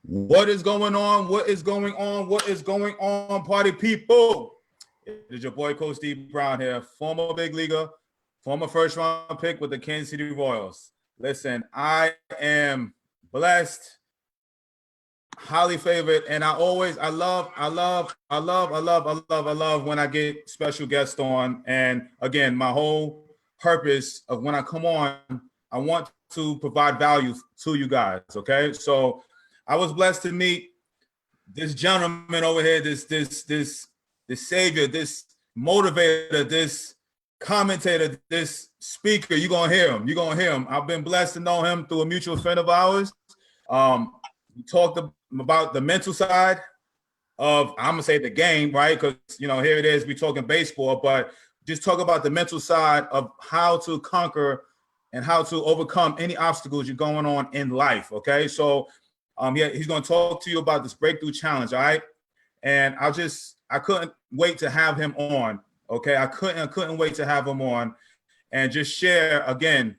What is going on? What is going on? What is going on, party people? It is your boy, Coach Steve Brown here, former big leaguer, former first round pick with the Kansas City Royals. Listen, I am blessed, highly favored, and I love when I get special guests on. And again, my whole purpose of when I come on, I want to provide value to you guys. Okay, so I was blessed to meet this gentleman over here, this savior, this motivator, this commentator, this speaker. You're gonna hear him. You're gonna hear him. I've been blessed to know him through a mutual friend of ours. We talked about the mental side of, I'm gonna say, the game, right? Because here it is, we talking baseball, but just talk about the mental side of how to conquer and how to overcome any obstacles you're going on in life. Okay, so he's going to talk to you about this breakthrough challenge. All right. And I couldn't wait to have him on. Okay. I couldn't wait to have him on and just share again,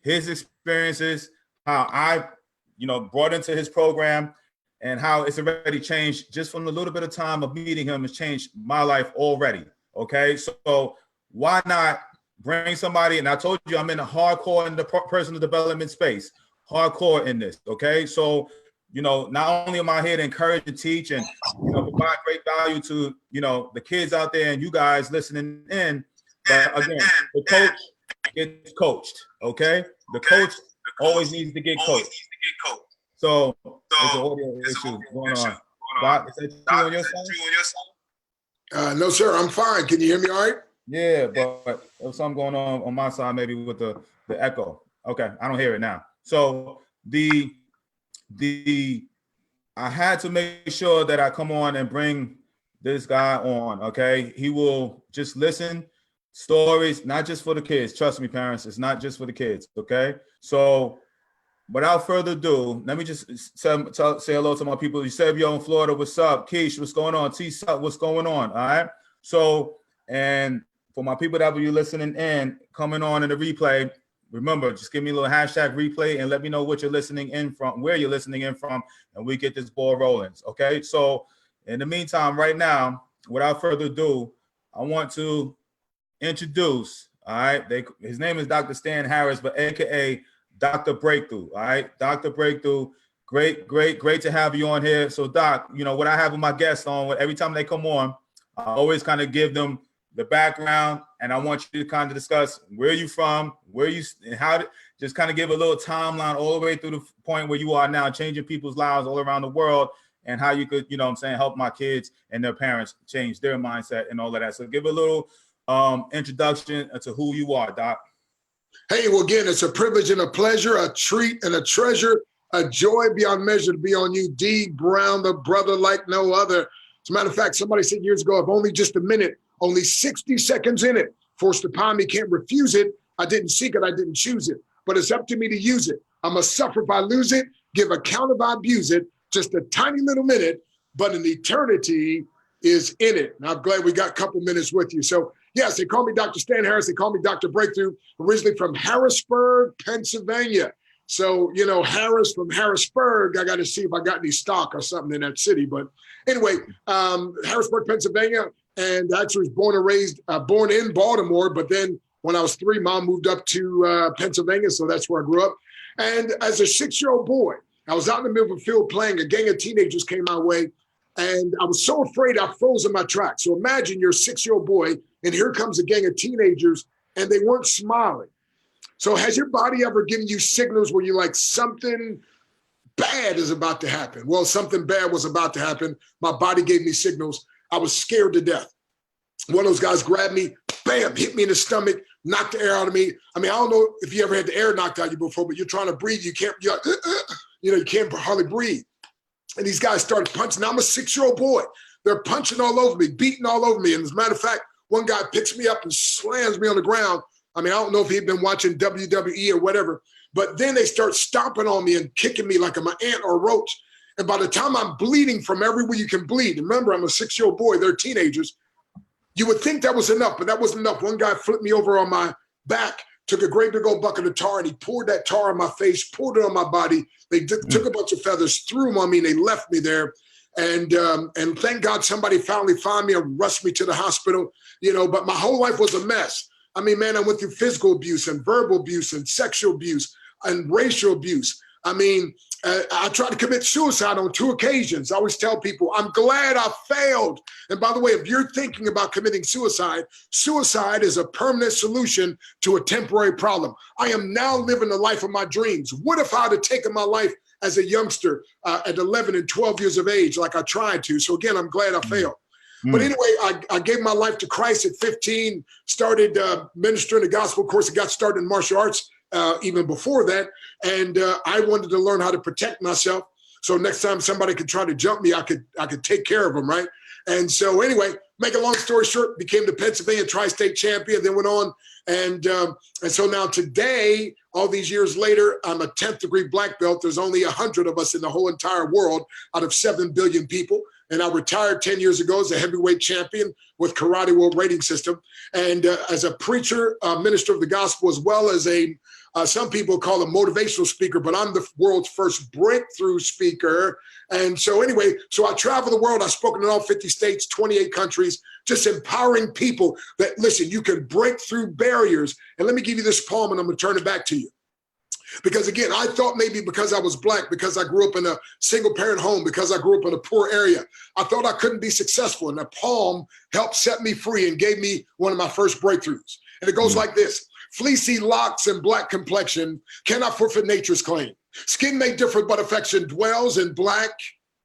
his experiences, how I, brought into his program and how it's already changed just from a little bit of time of meeting him. Has changed my life already. Okay. So why not bring somebody? And I told you, I'm in the hardcore in the personal development space, hardcore in this. Okay. So, not only am I here to encourage and teach and, provide great value to, the kids out there and you guys listening in, but again, the coach gets coached, okay? The coach always needs to get coached. So there's an audio issue going on. Doc, is that you on your side? No, sir, I'm fine. Can you hear me all right? Yeah, but there's something going on my side, maybe with the echo. Okay, I don't hear it now. So I had to make sure that I come on and bring this guy on, okay? He will just listen, stories, not just for the kids. Trust me, parents, it's not just for the kids, okay? So without further ado, let me just say hello to my people. Eusebio in Florida, what's up? Keish, what's going on? T-Sup, what's going on, all right? So, and for my people that will be listening in, coming on in the replay, remember, just give me a little hashtag replay and let me know what you're listening in from, where you're listening in from, and we get this ball rolling. Okay. So in the meantime, right now, without further ado, I want to introduce, all right, his name is Dr. Stan Harris, but AKA Dr. Breakthrough. All right. Dr. Breakthrough. Great to have you on here. So Doc, what I have with my guests on, every time they come on, I always kind of give them the background, and I want you to kind of discuss where you from, and how to just kind of give a little timeline all the way through the point where you are now, changing people's lives all around the world, and how you could, help my kids and their parents change their mindset and all of that. So give a little introduction to who you are, Doc. Hey, well, again, it's a privilege and a pleasure, a treat and a treasure, a joy beyond measure to be on you, D. Brown, the brother like no other. As a matter of fact, somebody said years ago, if only just a minute, only 60 seconds in it, forced upon me, can't refuse it. I didn't seek it, I didn't choose it, but it's up to me to use it. I must suffer if I lose it, give account if I abuse it. Just a tiny little minute, but an eternity is in it. And I'm glad we got a couple minutes with you. So yes, they call me Dr. Stan Harris. They call me Dr. Breakthrough, originally from Harrisburg, Pennsylvania. So, Harris from Harrisburg, I got to see if I got any stock or something in that city. But anyway, Harrisburg, Pennsylvania. And actually was born and raised, born in Baltimore. But then when I was 3, Mom moved up to Pennsylvania. So that's where I grew up. And as a 6-year-old boy, I was out in the middle of a field playing. A gang of teenagers came my way. And I was so afraid I froze in my tracks. So imagine you're a 6-year-old boy, and here comes a gang of teenagers, and they weren't smiling. So has your body ever given you signals where you're like, something bad is about to happen? Well, something bad was about to happen. My body gave me signals. I was scared to death. One of those guys grabbed me, bam, hit me in the stomach, knocked the air out of me. I mean, I don't know if you ever had the air knocked out of you before, but you're trying to breathe. You can't, you can't hardly breathe. And these guys started punching. Now, I'm a 6-year-old boy. They're punching all over me, beating all over me. And as a matter of fact, one guy picks me up and slams me on the ground. I mean, I don't know if he'd been watching WWE or whatever, but then they start stomping on me and kicking me like I'm an ant or a roach. And by the time I'm bleeding from everywhere you can bleed, remember, I'm a 6-year-old boy, they're teenagers, you would think that was enough, but that wasn't enough. One guy flipped me over on my back, took a great big old bucket of tar, and he poured that tar on my face, poured it on my body. They took a bunch of feathers, threw them on me, and they left me there. And thank God somebody finally found me and rushed me to the hospital, but my whole life was a mess. I mean, man, I went through physical abuse and verbal abuse and sexual abuse and racial abuse. I mean, I tried to commit suicide on 2 occasions. I always tell people, I'm glad I failed. And by the way, if you're thinking about committing suicide, suicide is a permanent solution to a temporary problem. I am now living the life of my dreams. What if I had taken my life as a youngster at 11 and 12 years of age, like I tried to? So again, I'm glad I failed. But anyway, I gave my life to Christ at 15, started ministering the gospel. Of course, it got started in martial arts even before that. And I wanted to learn how to protect myself. So next time somebody could try to jump me, I could take care of them, right? And so anyway, make a long story short, became the Pennsylvania Tri-State champion, then went on. And so now today, all these years later, I'm a 10th degree black belt. There's only 100 of us in the whole entire world out of 7 billion people. And I retired 10 years ago as a heavyweight champion with Karate World Rating System. And as a preacher, minister of the gospel, as well as some people call a motivational speaker, but I'm the world's first breakthrough speaker. And so anyway, so I travel the world. I've spoken in all 50 states, 28 countries, just empowering people that, listen, you can break through barriers. And let me give you this poem and I'm gonna turn it back to you. Because again, I thought maybe because I was black, because I grew up in a single parent home, because I grew up in a poor area, I thought I couldn't be successful. And the poem helped set me free and gave me one of my first breakthroughs. And it goes like this: fleecy locks and black complexion cannot forfeit nature's claim. Skin may differ, but affection dwells in black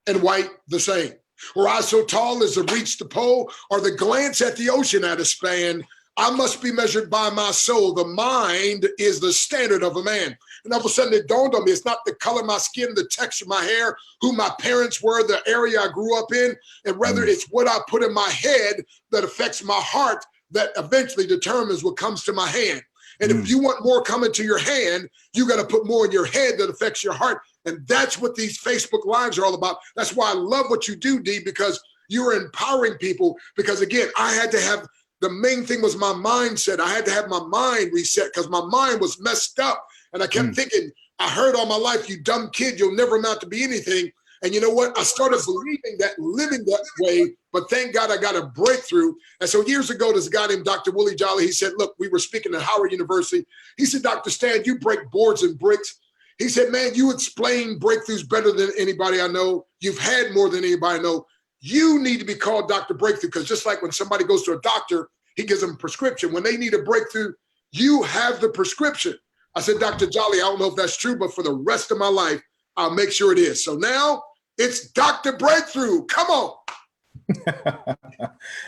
and white the same. Or eyes so tall as to reach the pole, or the glance at the ocean at a span. I must be measured by my soul. The mind is the standard of a man. And all of a sudden it dawned on me, it's not the color of my skin, the texture of my hair, who my parents were, the area I grew up in, and rather it's what I put in my head that affects my heart that eventually determines what comes to my hand. And if you want more coming to your hand, you got to put more in your head that affects your heart. And that's what these Facebook Lives are all about. That's why I love what you do, D, because you're empowering people. Because again, I had to have, the main thing was my mindset. I had to have my mind reset because my mind was messed up. And I kept thinking, I heard all my life, you dumb kid, you'll never amount to be anything. And you know what? I started believing that, living that way, but thank God I got a breakthrough. And so years ago, there's a guy named Dr. Willie Jolly. He said, look, we were speaking at Howard University. He said, Dr. Stan, you break boards and bricks. He said, man, you explain breakthroughs better than anybody I know. You've had more than anybody I know. You need to be called Dr. Breakthrough, because just like when somebody goes to a doctor, he gives them a prescription. When they need a breakthrough, you have the prescription. I said, Dr. Jolly, I don't know if that's true, but for the rest of my life, I'll make sure it is. So now it's Dr. Breakthrough. Come on.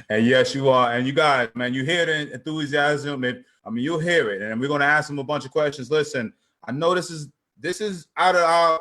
And yes, you are. And you guys, man, you hear the enthusiasm. You'll hear it. And we're going to ask him a bunch of questions. Listen, I know this is out of our,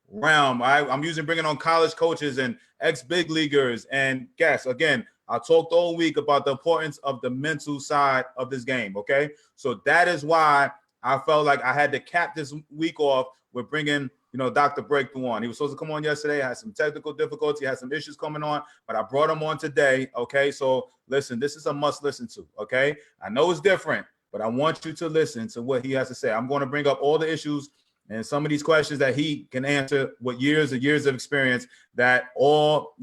realm. I'm bringing on college coaches and ex-big leaguers and guests. Again, I talked all week about the importance of the mental side of this game, okay? So that is why I felt like I had to cap this week off with bringing, Dr. Breakthrough on. He was supposed to come on yesterday. I had some technical difficulty, had some issues coming on, but I brought him on today, okay? So listen, this is a must listen to, okay? I know it's different, but I want you to listen to what he has to say. I'm going to bring up all the issues and some of these questions that he can answer with years and years of experience that all,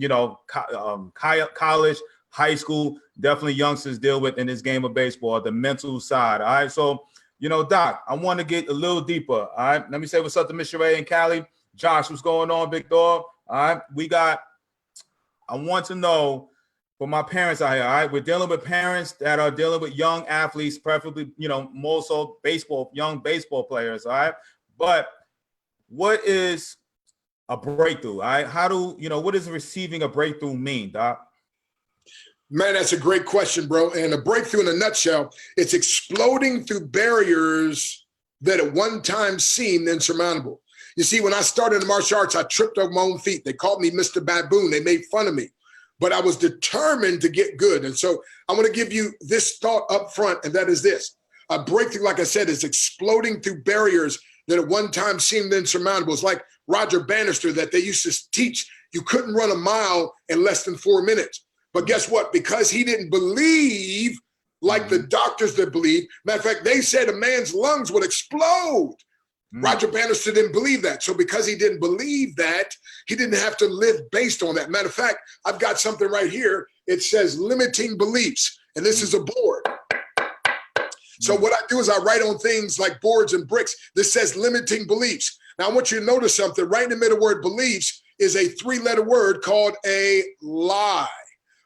college, high school, definitely youngsters deal with in this game of baseball, the mental side. All right. So, Doc, I want to get a little deeper. All right. Let me say what's up to Miss Sheree and Callie. Josh, what's going on, big dog? All right. I want to know for my parents out here. All right. We're dealing with parents that are dealing with young athletes, preferably, more so young baseball players. All right. But what is a breakthrough? All right. What does receiving a breakthrough mean, Doc? Man, that's a great question, bro. And a breakthrough in a nutshell, it's exploding through barriers that at one time seemed insurmountable. You see, when I started in martial arts, I tripped over my own feet. They called me Mr. Baboon. They made fun of me, but I was determined to get good. And so I want to give you this thought up front, and that is this. A breakthrough, like I said, is exploding through barriers that at one time seemed insurmountable. It's like Roger Bannister that they used to teach you couldn't run a mile in less than 4 minutes. But guess what? Because he didn't believe like the doctors that believe. Matter of fact, they said a man's lungs would explode. Roger Bannister didn't believe that. So because he didn't believe that, he didn't have to live based on that. Matter of fact, I've got something right here. It says limiting beliefs, and this is a board. So what I do is I write on things like boards and bricks. This says limiting beliefs. Now I want you to notice something. Right in the middle word beliefs is a 3-letter word called a lie.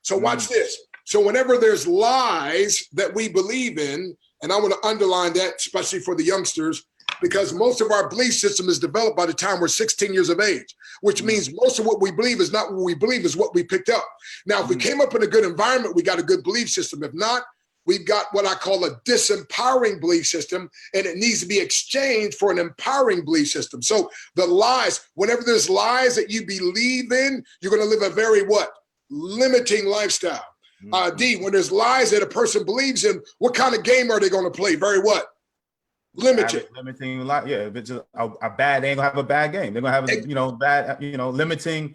So watch this. So whenever there's lies that we believe in, and I want to underline that, especially for the youngsters, because most of our belief system is developed by the time we're 16 years of age, which means most of what we believe is not what we believe, is what we picked up. Now, if we came up in a good environment, we got a good belief system. If not, we've got what I call a disempowering belief system, and it needs to be exchanged for an empowering belief system. So the lies, whenever there's lies that you believe in, you're going to live a very what? Limiting lifestyle. D, when there's lies that a person believes in, what kind of game are they going to play? Very what? Limited. Limiting, yeah. If it's just a bad, they ain't gonna have a bad game. They're gonna have a bad, limiting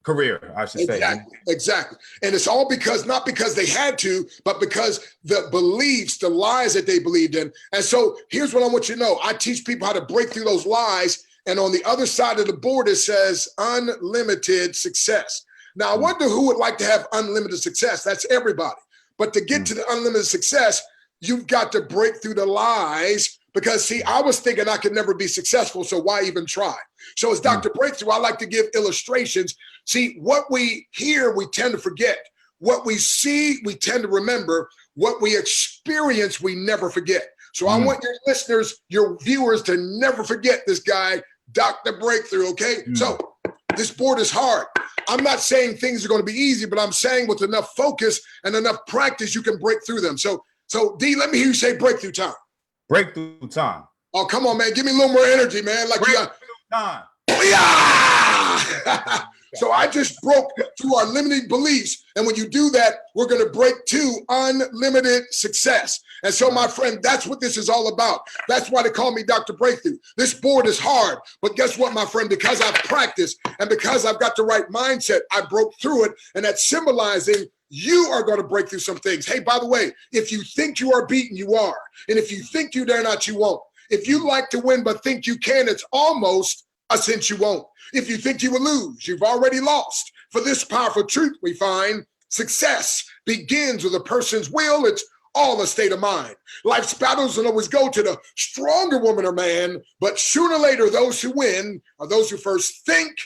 career, I should say. Exactly. And it's all because, not because they had to, but because the beliefs, the lies that they believed in. And so here's what I want you to know. I teach people how to break through those lies. And on the other side of the board, it says unlimited success. Now, I wonder who would like to have unlimited success. That's everybody. But to get to the unlimited success, you've got to break through the lies, because see, I was thinking I could never be successful, so why even try? So as Dr. Breakthrough, I like to give illustrations. See, what we hear, we tend to forget. What we see, we tend to remember. What we experience, we never forget. So I want your listeners, your viewers, to never forget this guy, Dr. Breakthrough, okay? So this board is hard. I'm not saying things are going to be easy, but I'm saying with enough focus and enough practice, you can break through them. So D, let me hear you say breakthrough time. Breakthrough time. Oh, come on, man. Give me a little more energy, man. Like breakthrough time. Yeah! So I just broke through our limiting beliefs. And when you do that, we're going to break to unlimited success. And so, my friend, that's what this is all about. That's why they call me Dr. Breakthrough. This board is hard. But guess what, my friend? Because I've practiced and because I've got the right mindset, I broke through it. And that's symbolizing you are going to break through some things. Hey, by the way, if you think you are beaten, you are. And if you think you dare not, you won't. If you like to win but think you can, it's almost a cinch you won't. If you think you will lose, you've already lost. For this powerful truth, we find success begins with a person's will. It's all a state of mind. Life's battles don't always go to the stronger woman or man, but sooner or later, those who win are those who first think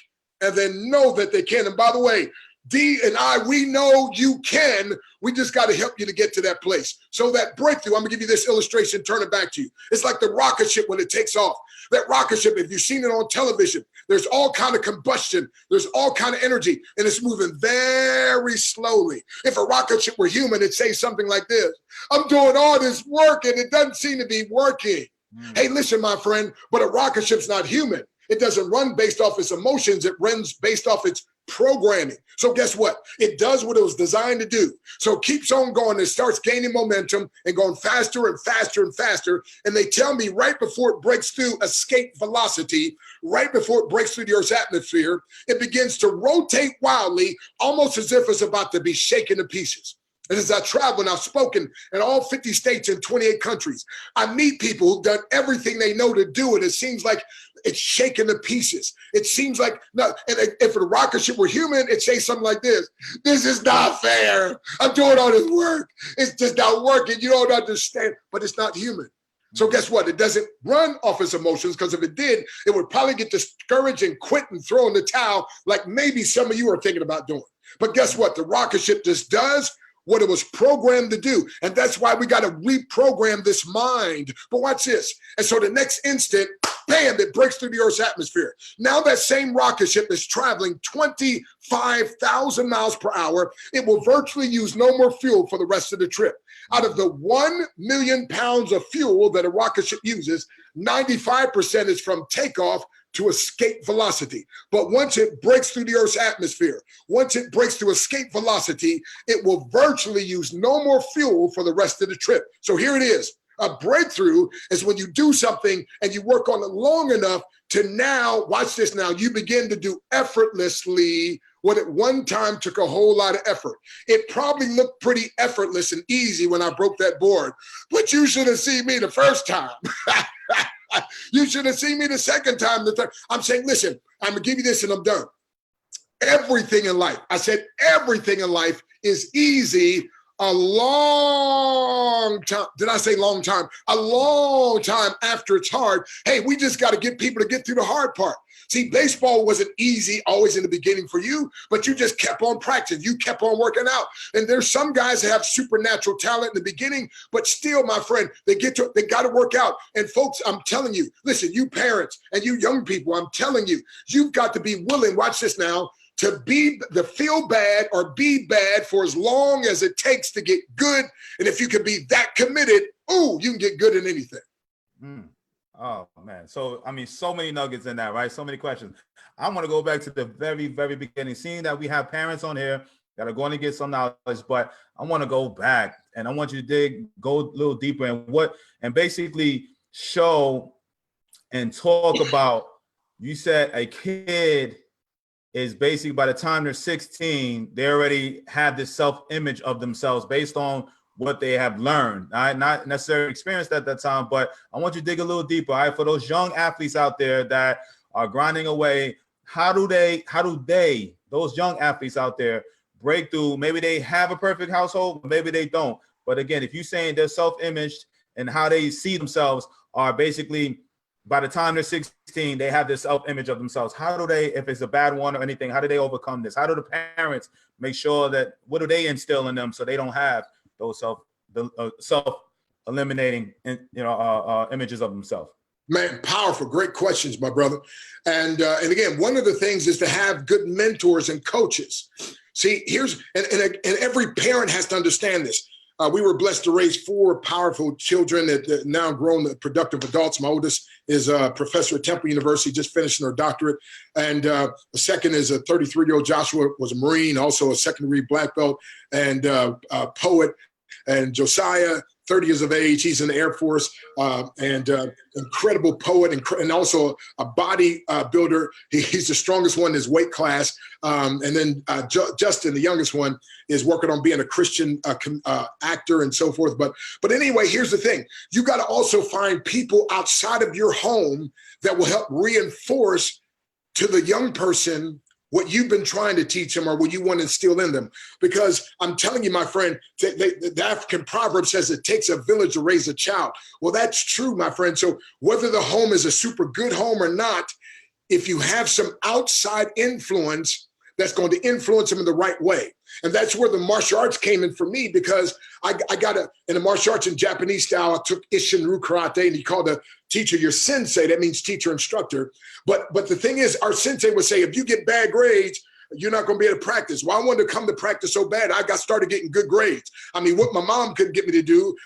and then know that they can. And by the way, D and I, we know you can. We just got to help you to get to that place. So that breakthrough, I'm going to give you this illustration, turn it back to you. It's like the rocket ship when it takes off. That rocket ship, if you've seen it on television, there's all kind of combustion. There's all kind of energy, and it's moving very slowly. If a rocket ship were human, it'd say something like this: I'm doing all this work, and it doesn't seem to be working. Hey, listen, my friend, but a rocket ship's not human. It doesn't run based off its emotions. It runs based off its programming. So guess what? It does what it was designed to do. So it keeps on going. It starts gaining momentum and going faster and faster and faster. And they tell me right before it breaks through escape velocity, right before it breaks through the Earth's atmosphere, it begins to rotate wildly, almost as if it's about to be shaken to pieces. And as I travel and I've spoken in all 50 states and 28 countries, I meet people who've done everything they know to do it. It seems like it's shaken to pieces. It seems like, no, and if a rocket ship were human, it'd say something like this: this is not fair. I'm doing all this work. It's just not working. You don't understand, but it's not human. So guess what? It doesn't run off its emotions, because if it did, it would probably get discouraged and quit and throw in the towel like maybe some of you are thinking about doing. But guess what? The rocket ship just does what it was programmed to do. And that's why we got to reprogram this mind. But watch this. And so the next instant, bam, it breaks through the Earth's atmosphere. Now that same rocket ship is traveling 25,000 miles per hour. It will virtually use no more fuel for the rest of the trip. Out of the 1 million pounds of fuel that a rocket ship uses, 95% is from takeoff to escape velocity. But once it breaks through the Earth's atmosphere, once it breaks through escape velocity, it will virtually use no more fuel for the rest of the trip. So here it is. A breakthrough is when you do something and you work on it long enough to now, watch this now, you begin to do effortlessly what at one time took a whole lot of effort. It probably looked pretty effortless and easy when I broke that board, but you should have seen me the first time. You should have seen me the second time, the third. I'm saying, listen, I'm gonna give you this and I'm done. Everything in life, I said everything in life is easy a long time. Did I say long time? A long time after it's hard. Hey, we just got to get people to get through the hard part. See, baseball wasn't easy always in the beginning for you, but you just kept on practicing. You kept on working out. And there's some guys that have supernatural talent in the beginning, but still, my friend, they got to work out. And folks, I'm telling you, listen, you parents and you young people, I'm telling you, you've got to be willing, watch this now, to feel bad or be bad for as long as it takes to get good. And if you can be that committed, you can get good in anything. Oh, man. So, I mean, so many nuggets in that, right? So many questions. I want to go back to the very, very beginning, seeing that we have parents on here that are going to get some knowledge, but I want to go back and I want you to go a little deeper and basically show and talk about, you said a kid is basically by the time they're 16, they already have this self-image of themselves based on what they have learned. Not necessarily experienced at that time, but I want you to dig a little deeper. All right, for those young athletes out there that are grinding away, how do they, those young athletes out there, break through? Maybe they have a perfect household, maybe they don't. But again, if you're saying their self-image and how they see themselves are basically by the time they're 16, they have this self-image of themselves. How do they, if it's a bad one or anything, how do they overcome this? How do the parents make sure that, what do they instill in them so they don't have those self-eliminating, images of themselves? Man, powerful, great questions, my brother. And again, one of the things is to have good mentors and coaches. See, and every parent has to understand this. We were blessed to raise 4 powerful children that now grown productive adults. My oldest is a professor at Temple University, just finishing her doctorate. And the second is a 33-year-old Joshua, was a Marine, also a second-degree black belt and a poet. And Josiah, 30 years of age, he's in the Air Force, and incredible poet and also a body builder. He's the strongest one in his weight class. And then Justin, the youngest one, is working on being a Christian actor and so forth. But anyway, here's the thing. You got to also find people outside of your home that will help reinforce to the young person what you've been trying to teach them or what you want to instill in them. Because I'm telling you, my friend, the African proverb says it takes a village to raise a child. Well, that's true, my friend. So whether the home is a super good home or not, if you have some outside influence, that's going to influence them in the right way. And that's where the martial arts came in for me, because I got in the martial arts in Japanese style, I took Isshin-ryu karate, and he called the teacher your sensei. That means teacher instructor. But the thing is, our sensei would say, if you get bad grades, you're not going to be able to practice. Well, I wanted to come to practice so bad, I got started getting good grades. I mean, what my mom couldn't get me to do,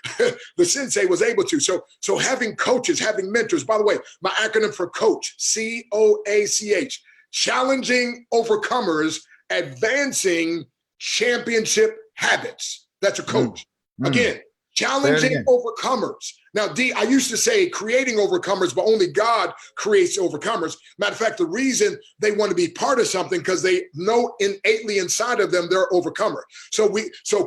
the sensei was able to. So having coaches, having mentors. By the way, my acronym for coach, COACH, challenging overcomers, advancing championship habits. That's a coach. Again, challenging overcomers. Now, D, I used to say creating overcomers, but only God creates overcomers. Matter of fact, the reason they want to be part of something, because they know innately inside of them they're overcomer. So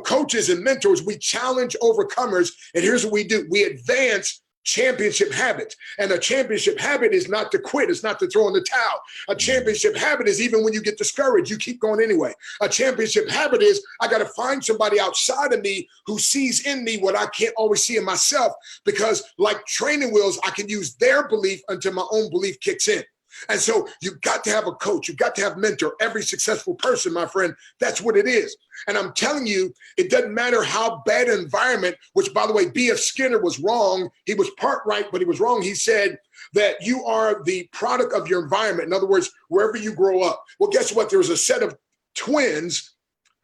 coaches and mentors, we challenge overcomers, and here's what we do. We advance championship habits. And a championship habit is not to quit. It's not to throw in the towel. A championship habit is even when you get discouraged, you keep going anyway. A championship habit is I got to find somebody outside of me who sees in me what I can't always see in myself, because like training wheels, I can use their belief until my own belief kicks in. And so you've got to have a coach. You've got to have a mentor. Every successful person, my friend, that's what it is. And I'm telling you, it doesn't matter how bad an environment, which, by the way, B.F. Skinner was wrong. He was part right, but he was wrong. He said that you are the product of your environment. In other words, wherever you grow up. Well, guess what? There was a set of twins.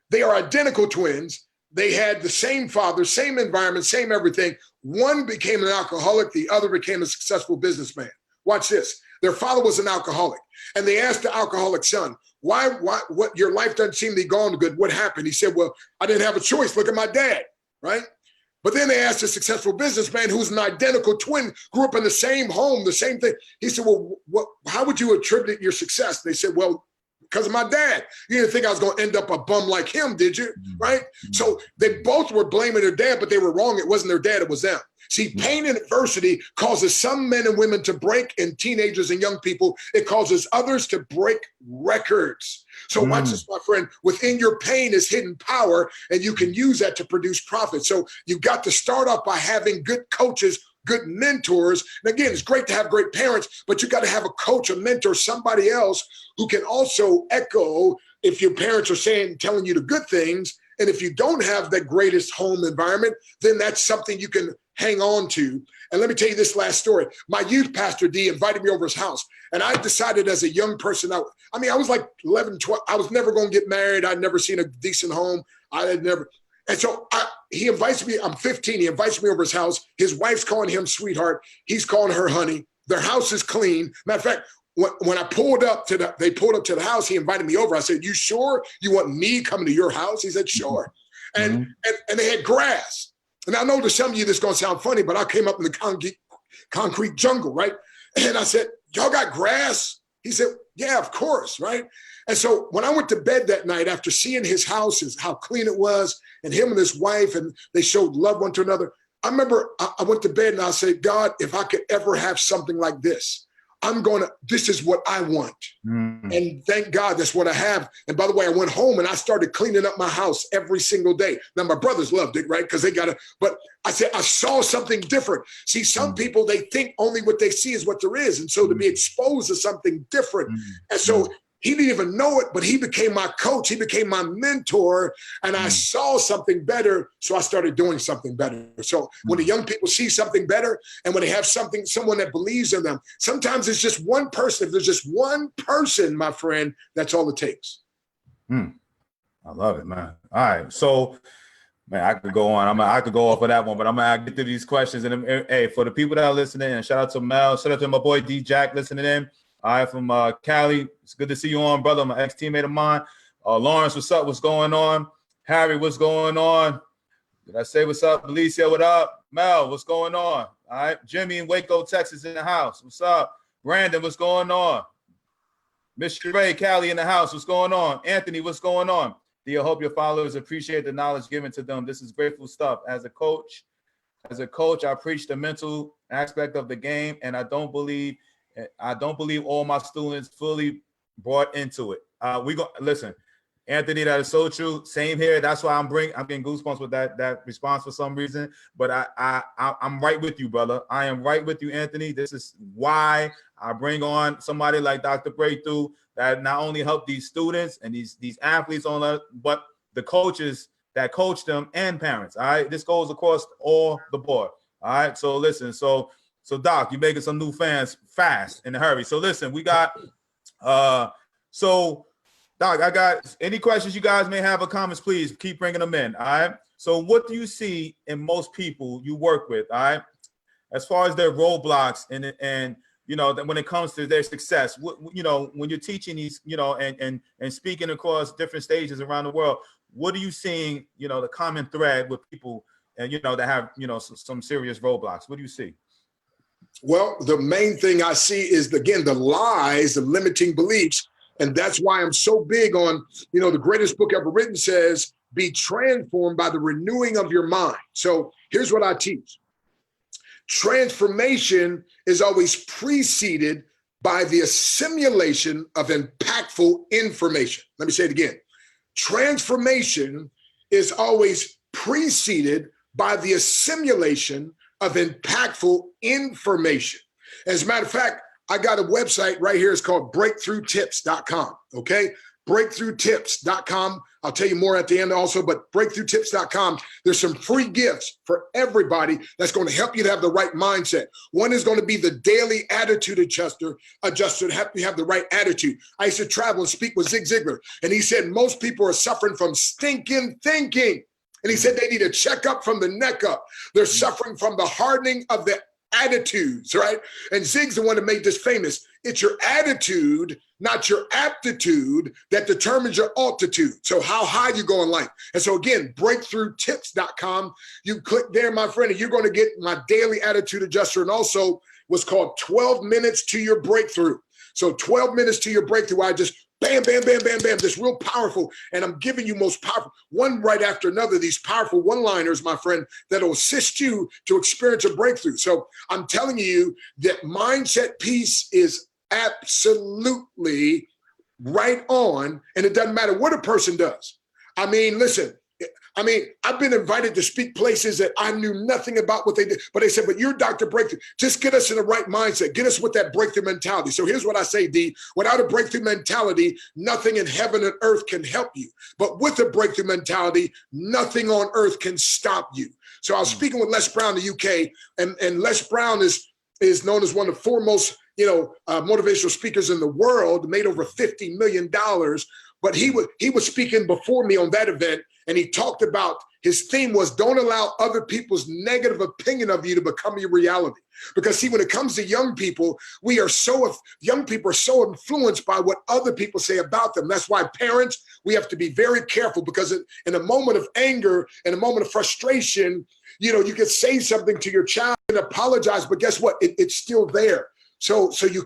They are identical twins. They had the same father, same environment, same everything. One became an alcoholic. The other became a successful businessman. Watch this. Their father was an alcoholic, and they asked the alcoholic son, why, what, your life doesn't seem to be going good. What happened? He said, well, I didn't have a choice. Look at my dad, right? But then they asked a successful businessman who's an identical twin, grew up in the same home, the same thing. He said, well, how would you attribute your success? They said, well, because of my dad. You didn't think I was going to end up a bum like him, did you? Right? So they both were blaming their dad, but they were wrong. It wasn't their dad, it was them. See, pain and adversity causes some men and women to break, and teenagers and young people, it causes others to break records. So watch this, my friend. Within your pain is hidden power, and you can use that to produce profit. So you got to start off by having good coaches, good mentors. And again, it's great to have great parents, but you got to have a coach, a mentor, somebody else who can also echo if your parents are telling you the good things. And if you don't have the greatest home environment, then that's something you can hang on to. And let me tell you this last story. My youth pastor, D, invited me over his house. And I decided as a young person, I was like 11, 12. I was never going to get married. I'd never seen a decent home. I had never. And so he invites me. I'm 15. He invites me over his house. His wife's calling him sweetheart. He's calling her honey. Their house is clean. Matter of fact, when I pulled up to the house, he invited me over. I said, you sure you want me coming to your house? He said, sure. And they had grass. And I know to some of you this is going to sound funny, but I came up in the concrete jungle, right? And I said, y'all got grass? He said, yeah, of course, right? And so when I went to bed that night after seeing his house, how clean it was, and him and his wife, and they showed love one to another, I remember I went to bed and I said, God, if I could ever have something like this, this is what I want. And thank God that's what I have. And by the way, I went home and I started cleaning up my house every single day. Now, my brothers loved it, right? Because they got it. But I said, I saw something different. See, some people, they think only what they see is what there is. And so to be exposed to something different. And so he didn't even know it, but he became my coach. He became my mentor. And I saw something better. So I started doing something better. So when the young people see something better, and when they have someone that believes in them, sometimes it's just one person. If there's just one person, my friend, that's all it takes. I love it, man. All right. So, man, I could go on. I could go off of that one, but I'm going to get through these questions. And hey, for the people that are listening, and shout out to Mel, shout out to my boy D Jack listening in. All right, from Cali. It's good to see you on, brother. My ex-teammate of mine. Lawrence, what's up? What's going on? Harry, what's going on? Did I say what's up? Alicia, what up? Mel, what's going on? All right. Jimmy in Waco, Texas in the house. What's up? Brandon, what's going on? Miss Sheree, Cali in the house. What's going on? Anthony, what's going on? I hope your followers appreciate the knowledge given to them. This is grateful stuff. As a coach, I preach the mental aspect of the game, and I don't believe all my students fully brought into it. Listen, Anthony, that is so true. Same here. That's why I'm getting goosebumps with that response for some reason. But I'm right with you, brother. I am right with you, Anthony. This is why I bring on somebody like Dr. Breakthrough that not only help these students and these athletes but the coaches that coach them and parents. All right, this goes across all the board. All right, so listen, so Doc, you're making some new fans fast in a hurry. So listen, we got so Doc, I got any questions you guys may have or comments, please keep bringing them in. All right. So what do you see in most people you work with, all right, as far as their roadblocks and you know, when it comes to their success, you know, when you're teaching these, you know, and speaking across different stages around the world, what are you seeing, you know, the common thread with people and, you know, that have, you know, some serious roadblocks? What do you see? Well, the main thing I see is, again, the lies, the limiting beliefs. And that's why I'm so big on, you know, the greatest book ever written says, be transformed by the renewing of your mind. So here's what I teach. Transformation is always preceded by the assimilation of impactful information. Let me say it again. Transformation is always preceded by the assimilation of impactful information. As a matter of fact, I got a website right here. It's called breakthroughtips.com. Okay. Breakthroughtips.com. I'll tell you more at the end also, but breakthroughtips.com. There's some free gifts for everybody that's going to help you to have the right mindset. One is going to be the daily attitude adjuster to help you have the right attitude. I used to travel and speak with Zig Ziglar, and he said most people are suffering from stinking thinking. And he said they need a checkup from the neck up. They're suffering from the hardening of the attitudes, right? And Zig's the one that made this famous. It's your attitude, not your aptitude, that determines your altitude. So how high you go in life. And so again, breakthroughtips.com, you click there, my friend, and you're going to get my daily attitude adjuster, and also what's called 12 minutes to your breakthrough. So 12 minutes to your breakthrough. I just bam, bam, bam, bam, bam, just real powerful. And I'm giving you most powerful, one right after another, these powerful one-liners, my friend, that'll assist you to experience a breakthrough. So I'm telling you that mindset piece is absolutely right on, and it doesn't matter what a person does. I mean, listen, I've been invited to speak places that I knew nothing about what they did, but they said, but you're Dr. Breakthrough. Just get us in the right mindset. Get us with that breakthrough mentality. So here's what I say, D. Without a breakthrough mentality, nothing in heaven and earth can help you. But with a breakthrough mentality, nothing on earth can stop you. So I was speaking with Les Brown in the UK, and Les Brown is known as one of the foremost, motivational speakers in the world, made over $50 million. But he was speaking before me on that event, and he talked about, his theme was, don't allow other people's negative opinion of you to become your reality. Because see, when it comes to young people, young people are so influenced by what other people say about them. That's why parents, we have to be very careful, because in a moment of anger, in a moment of frustration, you can say something to your child and apologize, but guess what? It's still there. So you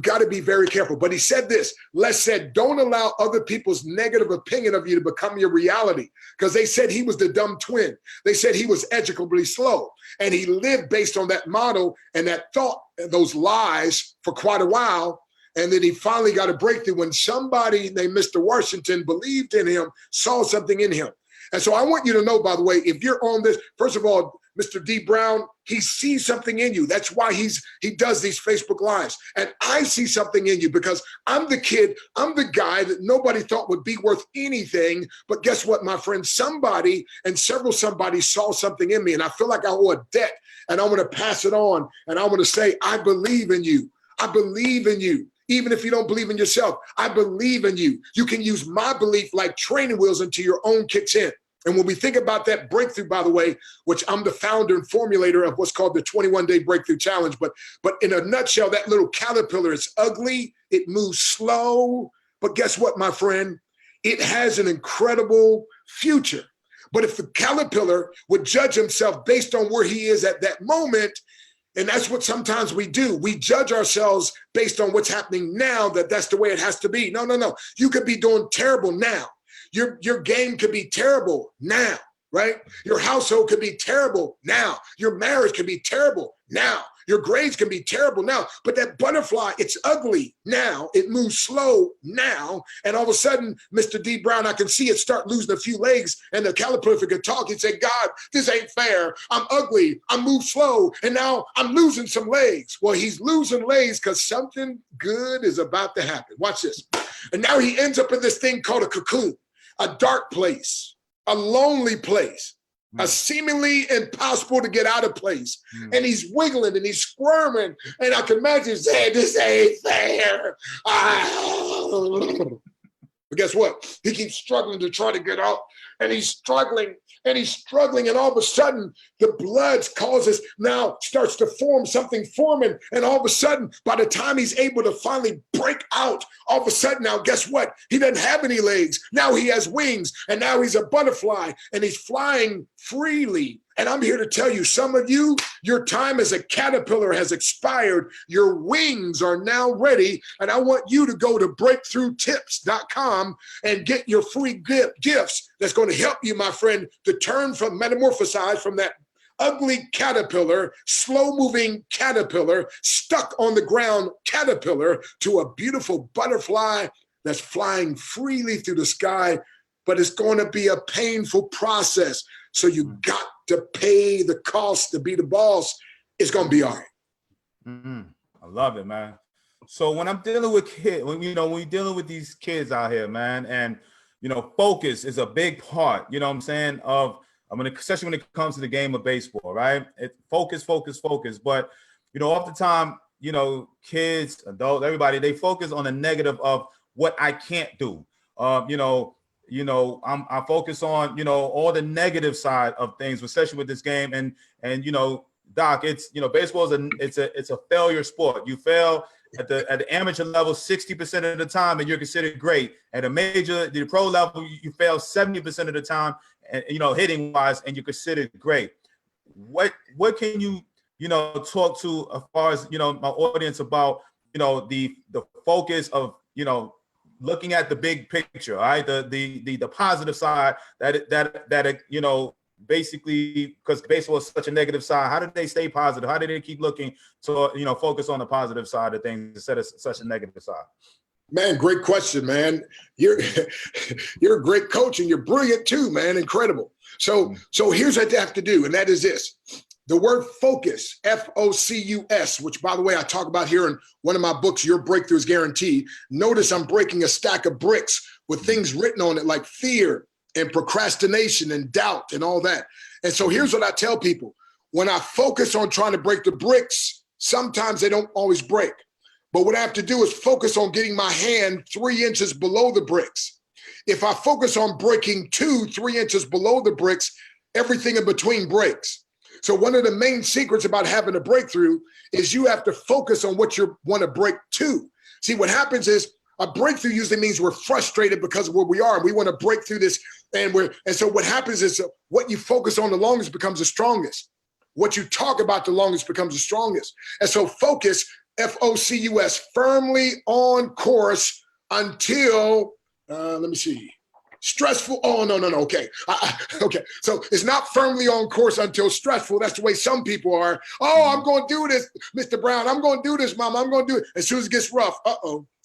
got to be very careful. But he said this, Les said, don't allow other people's negative opinion of you to become your reality. Because they said he was the dumb twin. They said he was educably slow. And he lived based on that model and that thought, those lies, for quite a while. And then he finally got a breakthrough when somebody named Mr. Washington believed in him, saw something in him. And so I want you to know, by the way, if you're on this, first of all, Mr. D. Brown, he sees something in you. That's why he does these Facebook Lives. And I see something in you, because I'm the guy that nobody thought would be worth anything. But guess what, my friend? Somebody and several somebodies saw something in me, and I feel like I owe a debt, and I want to pass it on. And I want to say, I believe in you. I believe in you. Even if you don't believe in yourself, I believe in you. You can use my belief like training wheels until your own kicks in. And when we think about that breakthrough, by the way, which I'm the founder and formulator of what's called the 21-Day Breakthrough Challenge. But in a nutshell, that little caterpillar is ugly. It moves slow. But guess what, my friend? It has an incredible future. But if the caterpillar would judge himself based on where he is at that moment, and that's what sometimes we do. We judge ourselves based on what's happening now, that's the way it has to be. No. You could be doing terrible now. Your game could be terrible now, right? Your household could be terrible now. Your marriage could be terrible now. Your grades can be terrible now. But that butterfly, it's ugly now. It moves slow now. And all of a sudden, Mr. D. Brown, I can see it start losing a few legs. And the caterpillar, if it could talk, he'd say, God, this ain't fair. I'm ugly. I move slow. And now I'm losing some legs. Well, he's losing legs because something good is about to happen. Watch this. And now he ends up in this thing called a cocoon. A dark place, a lonely place, a seemingly impossible to get out of place. And he's wiggling and he's squirming. And I can imagine saying, this ain't fair. But guess what? He keeps struggling to try to get out. And he's struggling. And all of a sudden, the blood starts to form, something forming. And all of a sudden, by the time he's able to finally break out, all of a sudden now, guess what? He doesn't have any legs. Now he has wings, and now he's a butterfly, and he's flying freely. And I'm here to tell you, some of you, your time as a caterpillar has expired. Your wings are now ready. And I want you to go to breakthroughtips.com and get your free gifts that's going to help you, my friend, to metamorphosize from that ugly caterpillar, slow-moving caterpillar, stuck on the ground caterpillar, to a beautiful butterfly that's flying freely through the sky. But it's going to be a painful process. So you got to pay the cost to be the boss. It's going to be all right. I love it, man. So when I'm dealing with kids, when we're dealing with these kids out here, man, and, focus is a big part, especially when it comes to the game of baseball, right? Focus. But, oftentimes, kids, adults, everybody, they focus on the negative of what I can't do. I focus on, all the negative side of things, especially with this game. And Doc, it's, baseball is it's a failure sport. You fail at the amateur level 60% of the time, and you're considered great. At the pro level, you fail 70% of the time, and hitting wise, and you're considered great. What can you talk to as far as my audience about the focus of looking at the big picture, all right, the positive side that basically, because baseball is such a negative side, how did they stay positive? How did they keep looking to focus on the positive side of things instead of such a negative side? Man, great question, man. You're a great coach, and you're brilliant too, man. Incredible. So here's what they have to do, and that is this. The word focus, F-O-C-U-S, which, by the way, I talk about here in one of my books, Your Breakthrough is Guaranteed. Notice I'm breaking a stack of bricks with things written on it like fear and procrastination and doubt and all that. And so here's what I tell people. When I focus on trying to break the bricks, sometimes they don't always break. But what I have to do is focus on getting my hand 3 inches below the bricks. If I focus on breaking 2-3 inches below the bricks, everything in between breaks. So one of the main secrets about having a breakthrough is you have to focus on what you want to break to. See, what happens is a breakthrough usually means we're frustrated because of where we are. We want to break through this. And so what happens is what you focus on the longest becomes the strongest. What you talk about the longest becomes the strongest. And so focus, F-O-C-U-S, firmly on course until, stressful. Oh, no. Okay. Okay. So it's not firmly on course until stressful. That's the way some people are. Oh, I'm going to do this, Mr. Brown. I'm going to do this, Mom. I'm going to do it. As soon as it gets rough.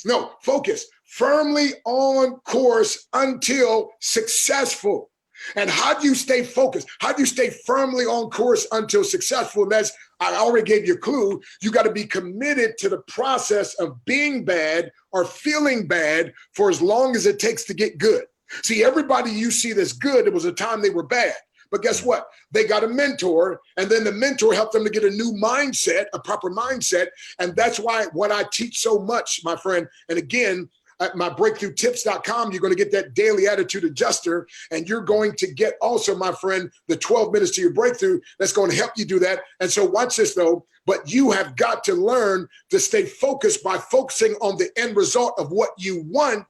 No, focus. Firmly on course until successful. And how do you stay focused? How do you stay firmly on course until successful? And that's, I already gave you a clue. You got to be committed to the process of being bad or feeling bad for as long as it takes to get good. See, everybody you see that's good, it was a time they were bad. But guess what? They got a mentor, and then the mentor helped them to get a new mindset, a proper mindset. And that's why what I teach so much, my friend. And again, at my breakthroughtips.com, you're going to get that daily attitude adjuster. And you're going to get also, my friend, the 12 minutes to your breakthrough that's going to help you do that. And so watch this, though. But you have got to learn to stay focused by focusing on the end result of what you want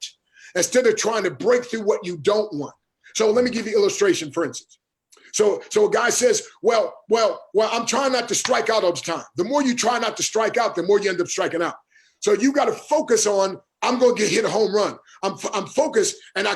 instead of trying to break through what you don't want. So let me give you an illustration, for instance. So a guy says, well, I'm trying not to strike out all the time. The more you try not to strike out, the more you end up striking out. So you got to focus on, I'm going to hit a home run. I'm focused, and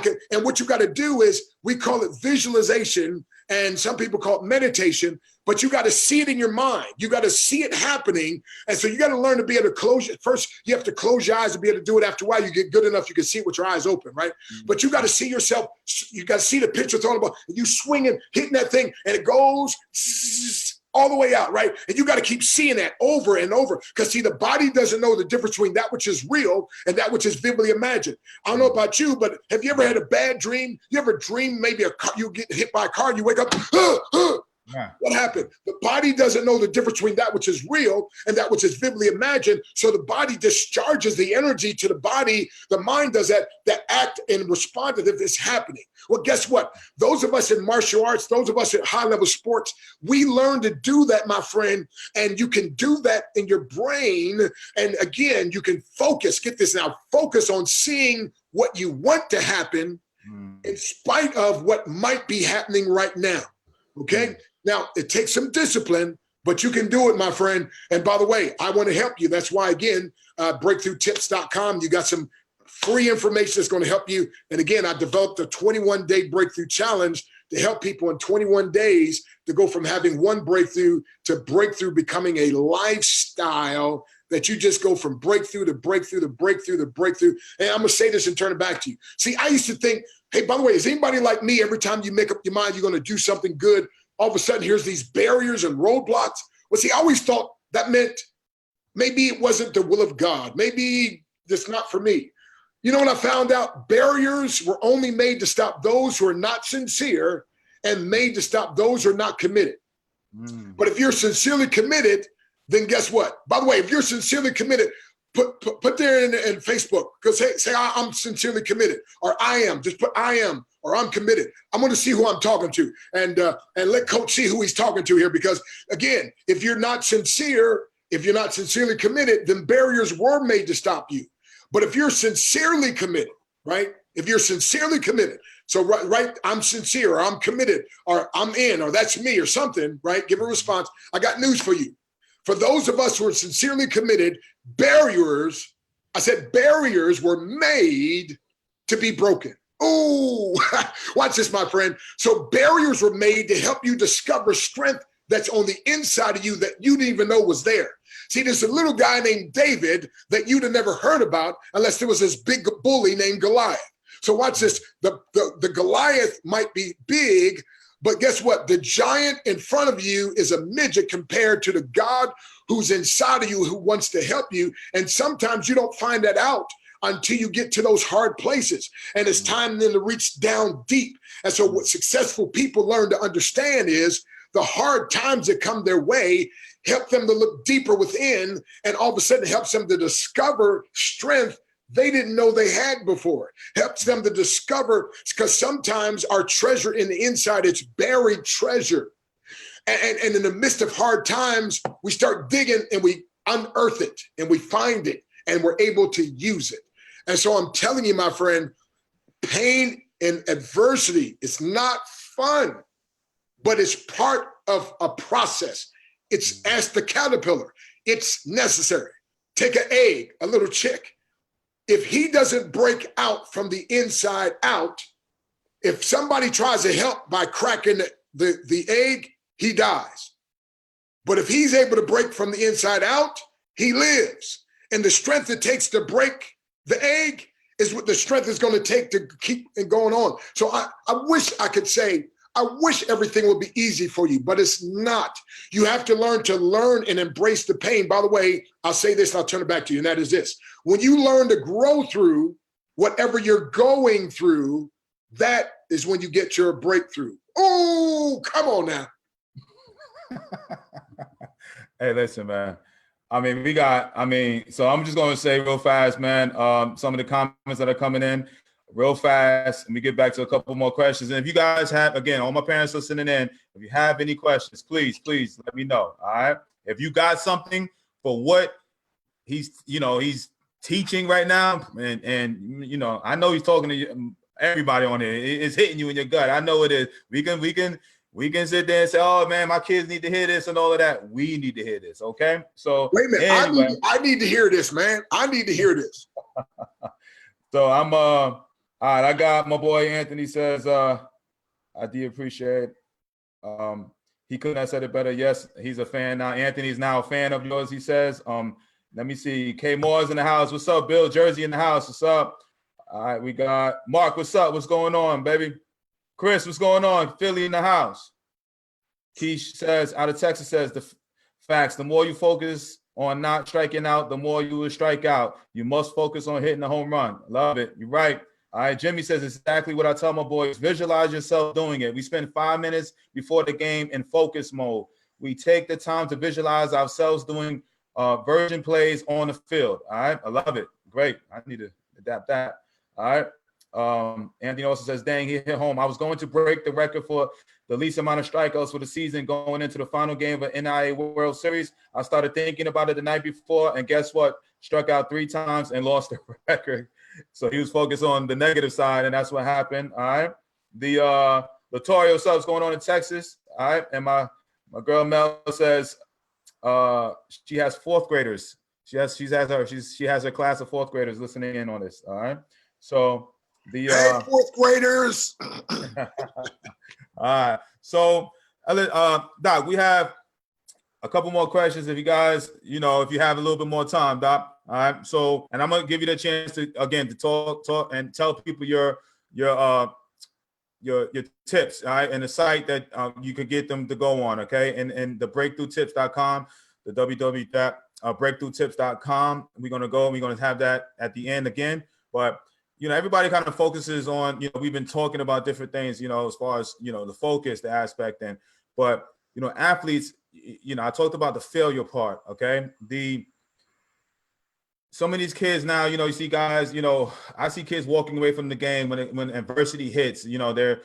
what you got to do is, we call it visualization, and some people call it meditation, but you got to see it in your mind. You got to see it happening. And so you got to learn to be able to close it. First, you have to close your eyes to be able to do it. After a while, you get good enough, you can see it with your eyes open, right? Mm-hmm. But you got to see yourself. You got to see the pitcher throwing the ball, and you swinging, hitting that thing, and it goes all the way out, right? And you got to keep seeing that over and over, because see, the body doesn't know the difference between that which is real and that which is vividly imagined. I don't know about you, but have you ever had a bad dream? You ever dream maybe you get hit by a car, you wake up, Yeah. What happened? The body doesn't know the difference between that which is real and that which is vividly imagined. So the body discharges the energy to the body. The mind does that act and respond to this happening. Well, guess what? Those of us in martial arts, those of us at high-level sports, we learn to do that, my friend. And you can do that in your brain. And again, you can focus. Get this now. Focus on seeing what you want to happen in spite of what might be happening right now. Okay? Now, it takes some discipline, but you can do it, my friend. And by the way, I want to help you. That's why, again, breakthroughtips.com, you got some free information that's going to help you. And again, I developed a 21-day breakthrough challenge to help people in 21 days to go from having one breakthrough to breakthrough becoming a lifestyle, that you just go from breakthrough to breakthrough to breakthrough to breakthrough. And I'm going to say this and turn it back to you. See, I used to think, hey, by the way, is anybody like me, every time you make up your mind you're going to do something good, all of a sudden here's these barriers and roadblocks? Well, see, I always thought that meant maybe it wasn't the will of God. Maybe that's not for me. You know what I found out? Barriers were only made to stop those who are not sincere and made to stop those who are not committed. But if you're sincerely committed, then guess what? By the way, if you're sincerely committed, put there in Facebook, because say I'm sincerely committed, or I am. Just put I am. or I'm committed. I'm going to see who I'm talking to, and let coach see who he's talking to here. Because again, if you're not sincere, if you're not sincerely committed, then barriers were made to stop you. But if you're sincerely committed, right? If you're sincerely committed, so right, I'm sincere, or I'm committed, or I'm in, or that's me, or something, right? Give a response. I got news for you. For those of us who are sincerely committed, barriers, I said barriers were made to be broken. Oh, watch this, my friend. So barriers were made to help you discover strength that's on the inside of you that you didn't even know was there. See, there's a little guy named David that you'd have never heard about unless there was this big bully named Goliath. So watch this. The Goliath might be big, but guess what? The giant in front of you is a midget compared to the God who's inside of you, who wants to help you. And sometimes you don't find that out until you get to those hard places. And it's time then to reach down deep. And so what successful people learn to understand is the hard times that come their way help them to look deeper within, and all of a sudden helps them to discover strength they didn't know they had before. Helps them to discover, because sometimes our treasure in the inside, it's buried treasure. And in the midst of hard times, we start digging and we unearth it and we find it and we're able to use it. And so I'm telling you, my friend, pain and adversity is not fun, but it's part of a process. It's as the caterpillar, it's necessary. Take an egg, a little chick. If he doesn't break out from the inside out, if somebody tries to help by cracking the egg, he dies. But if he's able to break from the inside out, he lives. And the strength it takes to break the egg is what the strength is going to take to keep it going on. So I wish I could say, I wish everything would be easy for you, but it's not. You have to learn and embrace the pain. By the way, I'll say this and I'll turn it back to you, and that is this. When you learn to grow through whatever you're going through, that is when you get your breakthrough. Oh, come on now. Hey, listen, man. So I'm just going to say real fast, man, some of the comments that are coming in real fast, and we get back to a couple more questions. And if you guys have, again, all my parents listening in, if you have any questions, please let me know. All right. If you got something for what he's teaching right now, and I know he's talking to everybody on here. It's hitting you in your gut. I know it is. We can sit there and say, oh man, my kids need to hear this and all of that. We need to hear this. Okay. So wait a minute. Anyway. I need to hear this, man. I need to hear this. So I'm all right. I got my boy Anthony says, I do appreciate he couldn't have said it better. Yes, he's a fan now. Anthony's now a fan of yours, he says. Let me see. K Moore's in the house. What's up, Bill? Jersey in the house. What's up? All right, we got Mark. What's up? What's going on, baby? Chris, what's going on? Philly in the house. Keish says, out of Texas, says the facts. The more you focus on not striking out, the more you will strike out. You must focus on hitting the home run. Love it. You're right. All right. Jimmy says exactly what I tell my boys. Visualize yourself doing it. We spend 5 minutes before the game in focus mode. We take the time to visualize ourselves doing version plays on the field. All right. I love it. Great. I need to adapt that. All right. Anthony also says, dang, he hit home. I was going to break the record for the least amount of strikeouts for the season going into the final game of NIA World Series. I started thinking about it the night before, and guess what? Struck out 3 times and lost the record. So he was focused on the negative side, and that's what happened. All right. The Latorio subs going on in Texas. All right. And my girl Mel says she has 4th graders. She has her class of 4th graders listening in on this. All right. So the hey, 4th graders. all right. So Doc, we have a couple more questions. If you guys, if you have a little bit more time, Doc. All right. So, and I'm gonna give you the chance to talk and tell people your tips, all right, and the site that you could get them to go on, okay, and the breakthroughtips.com, the www.breakthroughtips.com. We're gonna have that at the end again, but everybody kind of focuses on, we've been talking about different things, as far as, the focus, the aspect, but athletes, I talked about the failure part, okay? some of these kids now, you see guys, I see kids walking away from the game when adversity hits, they're,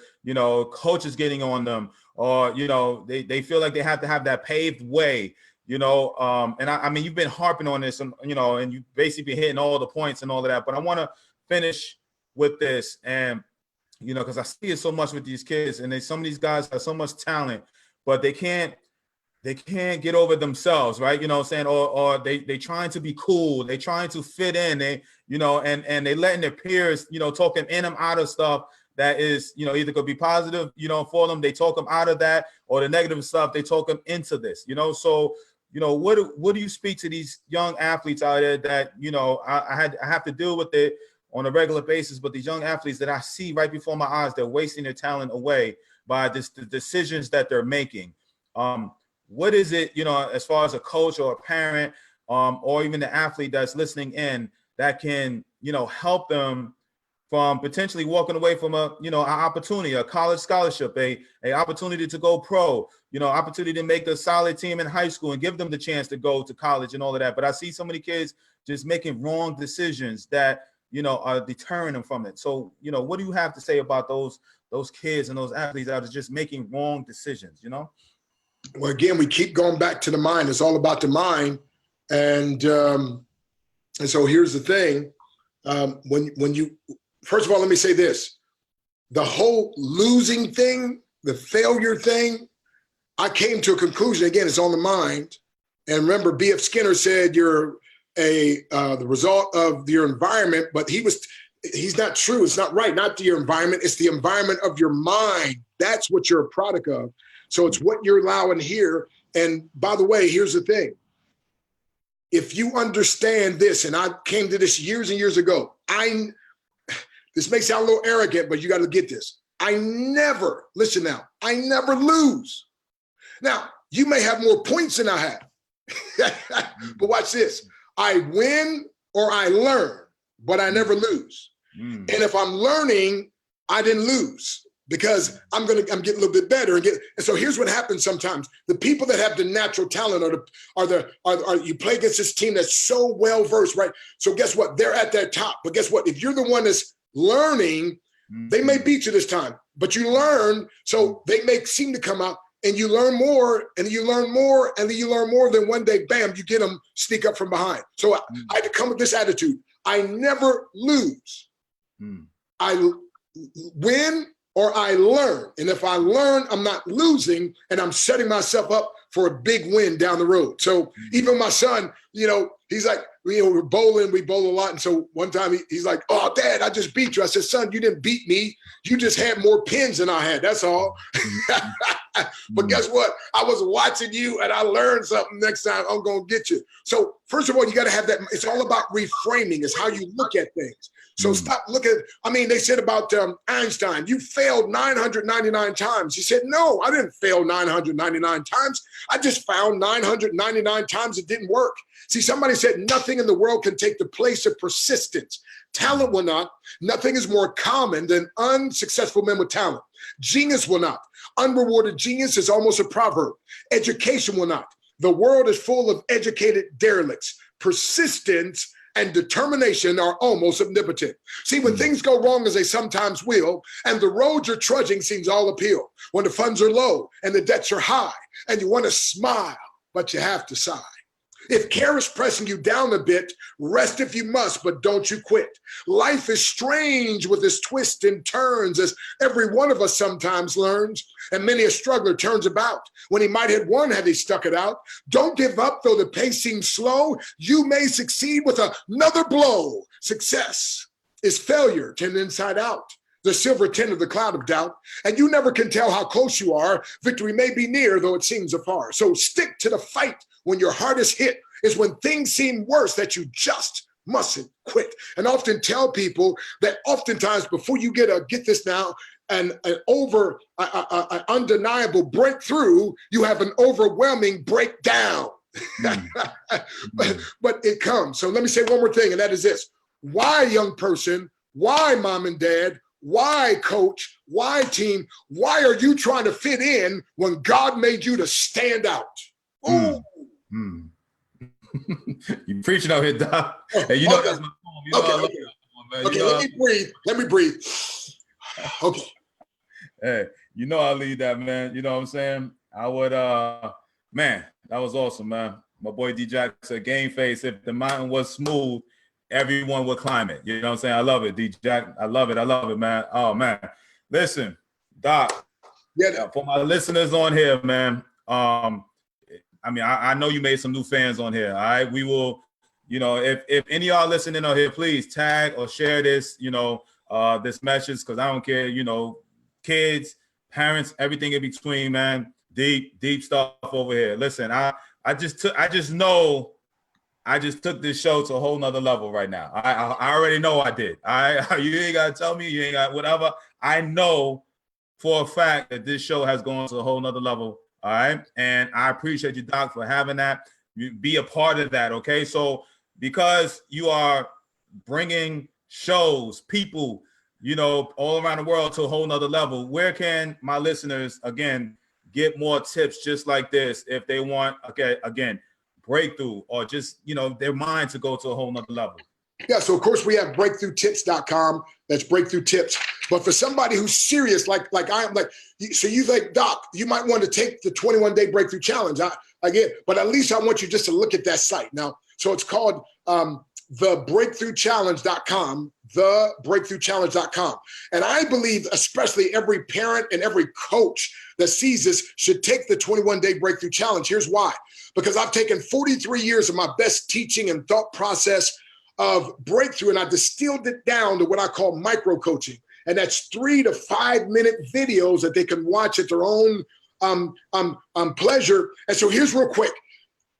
coaches getting on them, or, they feel like they have to have that paved way, and I mean, you've been harping on this, and, and you've basically been hitting all the points and all of that, but I want to finish with this, and, because I see it so much with these kids, and some of these guys have so much talent, but they can't get over themselves, right? You know what I'm saying? Or they trying to be cool. They trying to fit in. They, and they letting their peers, talking in them out of stuff that is, either could be positive, for them. They talk them out of that, or the negative stuff, they talk them into this, So, what do you speak to these young athletes out there that, I have to deal with it on a regular basis, but these young athletes that I see right before my eyes, they're wasting their talent away by the decisions that they're making. What is it, as far as a coach or a parent, or even the athlete that's listening in, that can, help them from potentially walking away from an opportunity, a college scholarship, a opportunity to go pro, opportunity to make a solid team in high school and give them the chance to go to college and all of that. But I see so many kids just making wrong decisions that, are deterring them from it. So, what do you have to say about those kids and those athletes that are just making wrong decisions, Well, again, we keep going back to the mind. It's all about the mind. And so here's the thing. When you, first of all, let me say this. The whole losing thing, the failure thing, I came to a conclusion. Again, it's on the mind. And remember, B.F. Skinner said you're the result of your environment, but he's not true. It's not right. Not your environment. It's the environment of your mind. That's what you're a product of. So it's what you're allowing here. And by the way, here's the thing. If you understand this, and I came to this years and years ago, this may sound a little arrogant, but you got to get this. Listen now, I never lose. Now, you may have more points than I have, but watch this. I win or I learn, but I never lose. And if I'm learning, I didn't lose. Because I'm getting a little bit better and so here's what happens sometimes. The people that have the natural talent are you play against this team that's so well versed, right? So guess what? They're at their top. But guess what? If you're the one that's learning, they may beat you this time, but you learn, so they may seem to come out and you learn more and you learn more and then you learn more, then one day, bam, you get them sneak up from behind. So I had to come with this attitude. I never lose. I win or I learn. And if I learn, I'm not losing and I'm setting myself up for a big win down the road. So even my son, he's like, we're bowling, we bowl a lot. And so one time he's like, oh, Dad, I just beat you. I said, son, you didn't beat me. You just had more pins than I had. That's all. But guess what? I was watching you and I learned something. Next time I'm going to get you. So first of all, you got to have that. It's all about reframing. It's how you look at things. So stop looking. They said about Einstein, you failed 999 times. He said, no, I didn't fail 999 times. I just found 999 times it didn't work. See, somebody said nothing in the world can take the place of persistence. Talent will not. Nothing is more common than unsuccessful men with talent. Genius will not. Unrewarded genius is almost a proverb. Education will not. The world is full of educated derelicts. Persistence and determination are almost omnipotent. See, when things go wrong, as they sometimes will, and the road you're trudging seems all appeal, when the funds are low and the debts are high, and you want to smile, but you have to sigh. If care is pressing you down a bit, rest if you must, but don't you quit. Life is strange with its twists and turns, as every one of us sometimes learns, and many a struggler turns about when he might have won had he stuck it out. Don't give up, though the pace seems slow. You may succeed with another blow. Success is failure turned inside out, the silver tint of the cloud of doubt, and you never can tell how close you are. Victory may be near, though it seems afar. So stick to the fight when your heart is hit. Is when things seem worse that you just mustn't quit. And often tell people that oftentimes before you get this now, an undeniable breakthrough, you have an overwhelming breakdown. But it comes. So let me say one more thing, and that is this. Why, young person? Why, mom and dad? Why, coach? Why, team? Why are you trying to fit in when God made you to stand out? Oh. You preaching out here, Doc. Oh, Hey, you know okay. that's my phone. You know Okay, I love okay. that phone, man. Okay, You know, let me breathe. Let me breathe. Okay. hey, you know I lead that, man. You know what I'm saying? I would man, that was awesome, man. My boy D Jack said game face. If the mountain was smooth, everyone would climb it. You know what I'm saying? I love it, D Jack. I love it, man. Oh man. Listen, Doc, Yeah. for my listeners on here, man. I mean, I know you made some new fans on here. All right. We will, you know, if any of y'all listening on here, please tag or share this, you know, this message, because I don't care, you know, kids, parents, everything in between, man. Deep stuff over here. Listen, I just took this show to a whole nother level right now. I already know I did. You ain't gotta tell me, you ain't got whatever. I know for a fact that this show has gone to a whole nother level. All right. And I appreciate you, Doc, for having that. You be a part of that. Okay. So because you are bringing shows, people, you know, all around the world to a whole nother level, where can my listeners, again, get more tips just like this if they want, okay, again, breakthrough or just, you know, their mind to go to a whole nother level? Yeah, so of course we have breakthroughtips.com. That's breakthrough tips. But for somebody who's serious, like I am, like, so you think, Doc, you might want to take the 21-day breakthrough challenge. I get, but at least I want you just to look at that site now. So it's called thebreakthroughchallenge.com, thebreakthroughchallenge.com. And I believe, especially every parent and every coach that sees this should take the 21-day breakthrough challenge. Here's why. Because I've taken 43 years of my best teaching and thought process of breakthrough, and I distilled it down to what I call micro coaching. And that's 3 to 5 minute videos that they can watch at their own pleasure. And so here's real quick.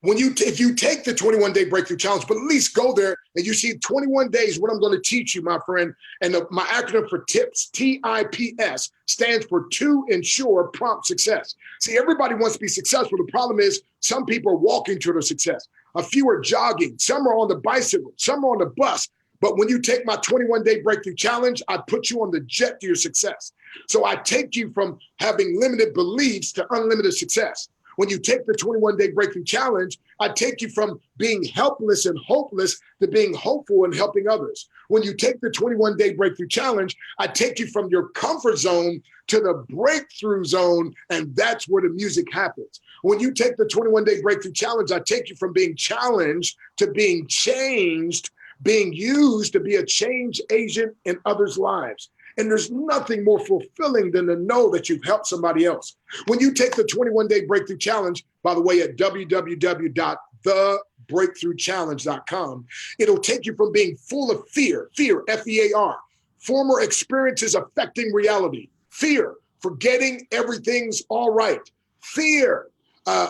If you take the 21-day breakthrough challenge, but at least go there and you see 21 days, what I'm going to teach you, my friend, and my acronym for TIPS, TIPS, stands for to ensure prompt success. See, everybody wants to be successful. The problem is some people are walking to their success. A few are jogging. Some are on the bicycle. Some are on the bus. But when you take my 21-day breakthrough challenge, I put you on the jet to your success. So I take you from having limited beliefs to unlimited success. When you take the 21-day breakthrough challenge, I take you from being helpless and hopeless to being hopeful and helping others. When you take the 21-day breakthrough challenge, I take you from your comfort zone to the breakthrough zone, and that's where the music happens. When you take the 21-day breakthrough challenge, I take you from being challenged to being changed, being used to be a change agent in others' lives. And there's nothing more fulfilling than to know that you've helped somebody else. When you take the 21-day breakthrough challenge, by the way, at www.thebreakthroughchallenge.com, it'll take you from being full of fear, F-E-A-R, former experiences affecting reality, fear, forgetting everything's all right, fear,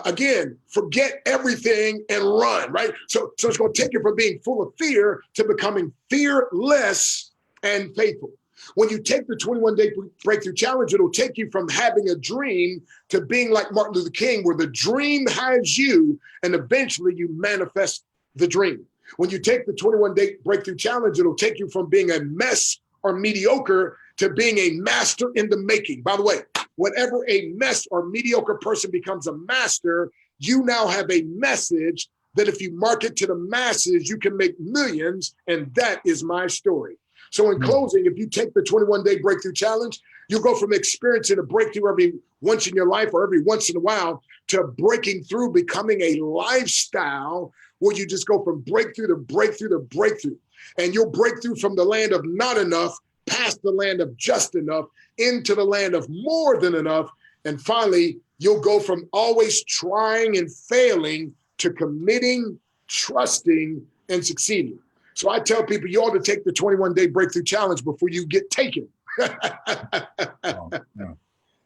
again, forget everything and run, right? So it's going to take you from being full of fear to becoming fearless and faithful. When you take the 21-day breakthrough challenge, it'll take you from having a dream to being like Martin Luther King, where the dream has you and eventually you manifest the dream. When you take the 21-day breakthrough challenge, it'll take you from being a mess or mediocre to being a master in the making. By the way, whenever a mess or mediocre person becomes a master, you now have a message that if you market to the masses, you can make millions. And that is my story. So in closing, if you take the 21-day breakthrough challenge, you'll go from experiencing a breakthrough every once in your life or every once in a while to breaking through, becoming a lifestyle where you just go from breakthrough to breakthrough to breakthrough. And you'll break through from the land of not enough, past the land of just enough, into the land of more than enough. And finally, you'll go from always trying and failing to committing, trusting, and succeeding. So I tell people you ought to take the 21-day breakthrough challenge before you get taken. Hey,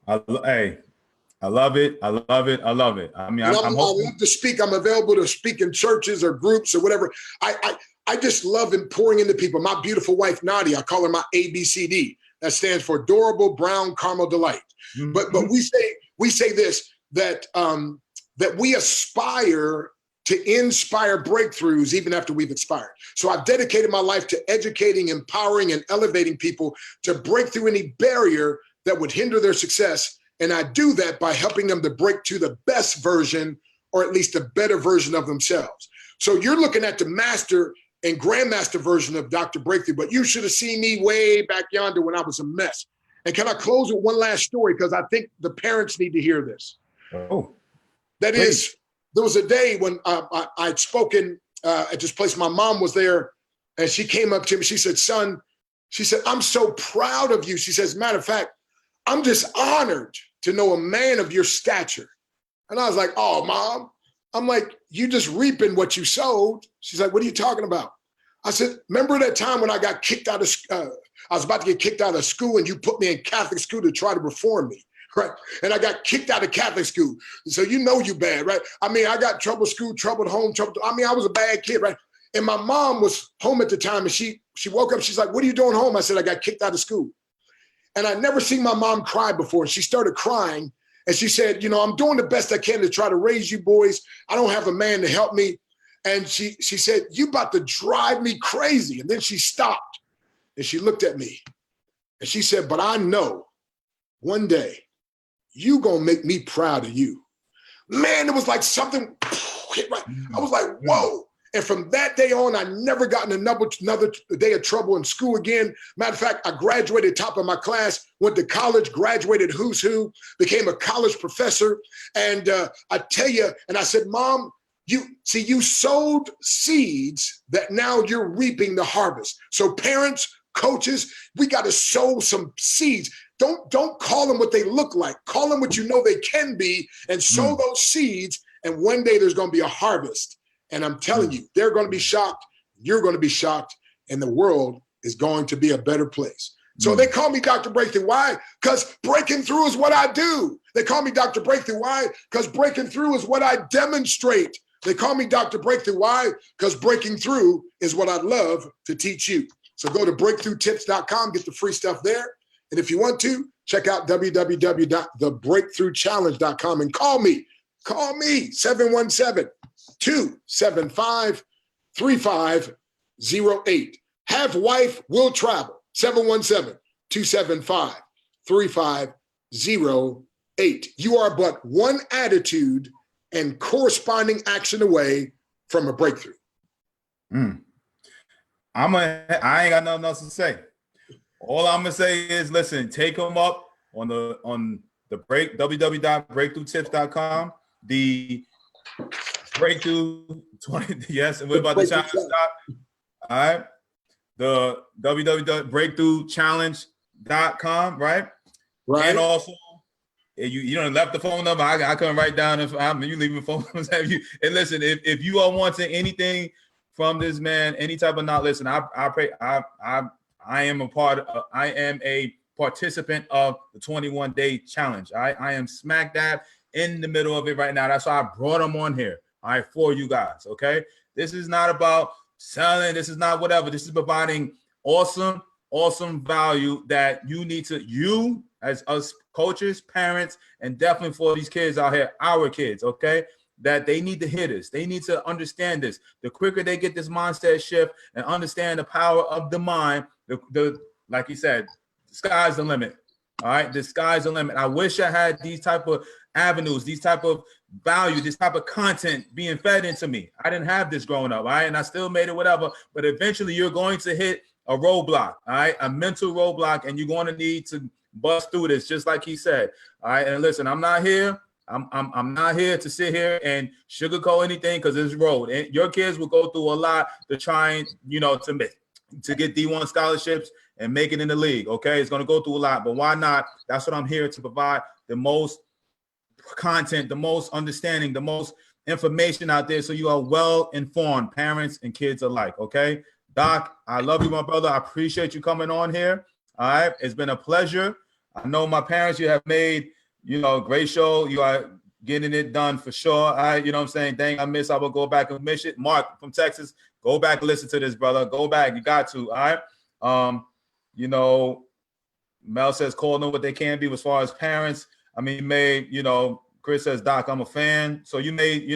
I love it. I love it. I love it. I mean, I'm hoping. I love to speak. I'm available to speak in churches or groups or whatever. I just love pouring into people. My beautiful wife, Nadia, I call her my ABCD. That stands for Adorable Brown Caramel Delight. Mm-hmm. But we say this, that we aspire to inspire breakthroughs even after we've expired. So I've dedicated my life to educating, empowering, and elevating people to break through any barrier that would hinder their success. And I do that by helping them to break to the best version, or at least a better version of themselves. So you're looking at the master and grandmaster version of Dr. Breakthrough, but you should have seen me way back yonder when I was a mess. And can I close with one last story? Because I think the parents need to hear this. Oh, that please. is, there was a day when I'd spoken at this place. My mom was there, and she came up to me. She said, son, she said, I'm so proud of you. She says, matter of fact, I'm just honored to know a man of your stature. And I was like, oh, Mom. I'm like, you just reaping what you sowed. She's like, what are you talking about? I said, remember that time when I got kicked out of, I was about to get kicked out of school and you put me in Catholic school to try to reform me, right? And I got kicked out of Catholic school. So you know you bad, right? I mean, I got troubled school, troubled home, I was a bad kid, right? And my mom was home at the time and she woke up, she's like, what are you doing home? I said, I got kicked out of school. And I'd never seen my mom cry before. And she started crying. And she said, you know, I'm doing the best I can to try to raise you boys. I don't have a man to help me. And she said, you about to drive me crazy. And then she stopped and she looked at me and she said, but I know one day you gonna make me proud of you. Man, it was like something hit right. I was like, whoa. And from that day on, I never got in another day of trouble in school again. Matter of fact, I graduated top of my class, went to college, graduated who's who, became a college professor. And I tell you, and I said, Mom, you sowed seeds that now you're reaping the harvest. So parents, coaches, we got to sow some seeds. Don't call them what they look like. Call them what you know they can be and sow those seeds. And one day there's going to be a harvest. And I'm telling you, they're going to be shocked. You're going to be shocked. And the world is going to be a better place. So they call me Dr. Breakthrough. Why? Because breaking through is what I do. They call me Dr. Breakthrough. Why? Because breaking through is what I demonstrate. They call me Dr. Breakthrough. Why? Because breaking through is what I'd love to teach you. So go to breakthroughtips.com, get the free stuff there. And if you want to, check out www.thebreakthroughchallenge.com and call me. Call me, 717-275-3508. Have wife will travel, 717-275-3508. You are but one attitude and corresponding action away from a breakthrough. I ain't got nothing else to say. All I'm gonna say is, listen, take them up on the www.breakthroughtips.com. The breakthrough 20, yes, and we're about to challenge stop. All right. The www.breakthroughchallenge.com, right? Right. And also, you don't left the phone number. I couldn't write down if you leaving phone numbers. And listen, if you are wanting anything from this man, any type of knowledge, listen, I pray. I am a participant of the 21-day challenge. I am smack dab in the middle of it right now. That's why I brought him on here. All right, for you guys. Okay, this is not about selling. This is not whatever. This is providing awesome value that you need to, you as us coaches, parents, and definitely for these kids out here, our kids. Okay, that they need to hear this. They need to understand this. The quicker they get this mindset shift and understand the power of the mind, the like you said, the sky's the limit. All right, the sky's the limit. I wish I had these type of avenues, these type of value, this type of content being fed into me. I didn't have this growing up, all right? And I still made it, whatever. But eventually you're going to hit a roadblock, all right? A mental roadblock, and you're going to need to bust through this, just like he said. All right. And listen, I'm not here. I'm not here to sit here and sugarcoat anything, because it's road. And your kids will go through a lot to try and, to get D1 scholarships and make it in the league. Okay. It's going to go through a lot, but why not? That's what I'm here to provide: the most content, the most understanding, the most information out there, so you are well informed, parents and kids alike. Okay. Doc, I love you, my brother. I appreciate you coming on here. All right. It's been a pleasure. I know my parents, you have made, great show. You are getting it done for sure. All right. You know what I'm saying? Dang, I will go back and miss it. Mark from Texas, go back and listen to this, brother. Go back. You got to. All right. Mel says call them what they can be as far as parents. I mean, Chris says, Doc, I'm a fan. So you made,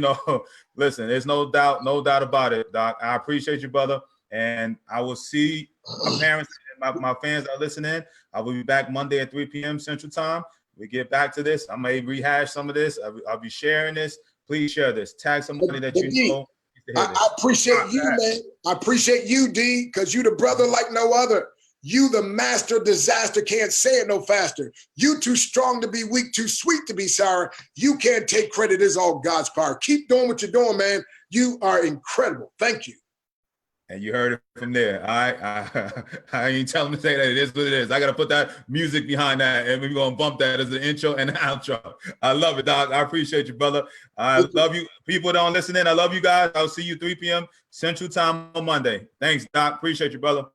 listen, there's no doubt about it, Doc. I appreciate you, brother. And I will see my parents and my fans that are listening. I will be back Monday at 3 p.m. Central Time. We get back to this. I may rehash some of this. I'll be sharing this. Please share this. Tag somebody that you know I appreciate you, man. I appreciate you, D, because you the brother like no other. You the master disaster, can't say it no faster. You too strong to be weak, too sweet to be sour. You can't take credit, it's all God's power. Keep doing what you're doing, man. You are incredible. Thank you. And you heard it from there. I ain't telling him to say that. It is what it is. I got to put that music behind that, and we're going to bump that as the intro and the outro. I love it, Doc. I appreciate you, brother. I love you. People don't listen in. I love you guys. I'll see you 3 p.m. Central Time on Monday. Thanks, Doc. Appreciate you, brother.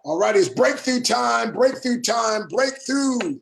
All right, it's breakthrough time, breakthrough time, breakthrough.